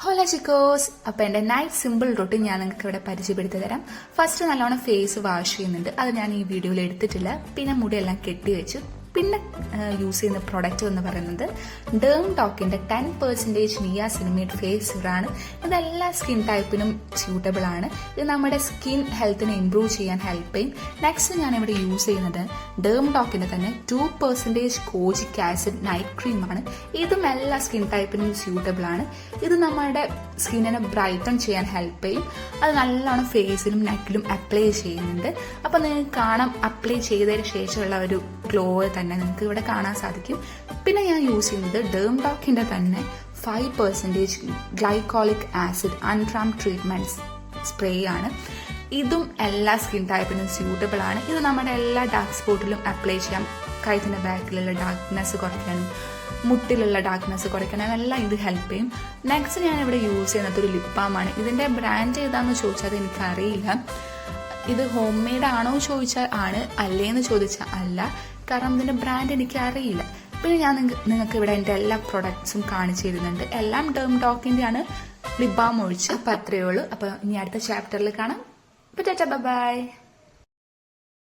ഹോല ചിക്കോസ്. അപ്പോൾ എൻ്റെ night simple routine ഞാൻ നിങ്ങൾക്ക് ഇവിടെ പരിചയപ്പെടുത്തി തരാം. ഫസ്റ്റ് നല്ലോണം ഫേസ് വാഷ് ചെയ്യുന്നുണ്ട്. അത് ഞാൻ ഈ വീഡിയോയിൽ എടുത്തിട്ടില്ല. പിന്നെ മുടിയെല്ലാം കെട്ടി വെച്ചു. പിന്നെ യൂസ് ചെയ്യുന്ന പ്രൊഡക്റ്റ് എന്ന് പറയുന്നത് ഡേം ടോക്കിൻ്റെ 10% നിയാസിനമൈഡ് ഫേസ് സിറാണ്. ഇതെല്ലാ സ്കിൻ ടൈപ്പിനും സ്യൂട്ടബിൾ ആണ്. ഇത് നമ്മുടെ സ്കിൻ ഹെൽത്തിനെ ഇംപ്രൂവ് ചെയ്യാൻ ഹെൽപ്പ് ചെയ്യും. നെക്സ്റ്റ് ഞാനിവിടെ യൂസ് ചെയ്യുന്നത് ഡേം ടോക്കിൻ്റെ തന്നെ 2% കോജിക് ആസിഡ് നൈറ്റ് ക്രീമാണ്. ഇതും എല്ലാ സ്കിൻ ടൈപ്പിനും സ്യൂട്ടബിൾ ആണ്. ഇത് നമ്മുടെ സ്കിന്നിനെ ബ്രൈറ്റൺ ചെയ്യാൻ ഹെൽപ്പ് ചെയ്യും. അത് നല്ലോണം ഫേസിലും നെക്കിലും അപ്ലൈ ചെയ്യുന്നുണ്ട്. അപ്പോൾ നിങ്ങൾക്ക് കാണാം, അപ്ലൈ ചെയ്തതിന് ശേഷമുള്ള ഒരു ഗ്ലോ തന്നെ നിങ്ങൾക്ക് ഇവിടെ കാണാൻ സാധിക്കും. പിന്നെ ഞാൻ യൂസ് ചെയ്യുന്നത് ഡേം ടോക്കിൻ്റെ തന്നെ 5% ഗ്ലൈക്കോളിക് ആസിഡ് അൺട്രാം ട്രീറ്റ്മെൻറ്റ്സ് സ്പ്രേ ആണ്. ഇതും എല്ലാ സ്കിൻ ടൈപ്പിനും സ്യൂട്ടബിൾ ആണ്. ഇത് നമ്മുടെ എല്ലാ ഡാർക്ക് സ്പോട്ടിലും അപ്ലൈ ചെയ്യാം. കഴുത്തിൻ്റെ ബാക്കിലുള്ള ഡാർക്ക്നെസ് കുറയ്ക്കാനും മുട്ടിലുള്ള ഡാർക്ക്നെസ് കുറയ്ക്കാനും എല്ലാം ഇത് ഹെൽപ്പ് ചെയ്യും. നെക്സ്റ്റ് ഞാനിവിടെ യൂസ് ചെയ്യുന്നത് ഒരു ലിപ് ബാമാണ്. ഇതിൻ്റെ ബ്രാൻഡ് ഏതാണെന്ന് ചോദിച്ചാൽ അത് എനിക്കറിയില്ല. ഇത് ഹോം മെയ്ഡ് ആണോ ചോദിച്ചാൽ ആണ്, അല്ലേന്ന് ചോദിച്ചാൽ അല്ല. കാരണം ഇതിൻ്റെ ബ്രാൻഡ് എനിക്ക് അറിയില്ല. പിന്നെ ഞാൻ നിങ്ങൾക്ക് ഇവിടെ എൻ്റെ എല്ലാ പ്രൊഡക്ട്സും കാണിച്ചു തരുന്നുണ്ട്. എല്ലാം ഡേം ടോക്കിൻ്റെ ആണ്, ലിപ് ബാം ഒഴിച്ച്. അപ്പം അത്രയേ ഉള്ളൂ. അപ്പോൾ ഇനി അടുത്ത ചാപ്റ്ററിൽ കാണാം. അപ്പോൾ ടാറ്റാ, ബൈ.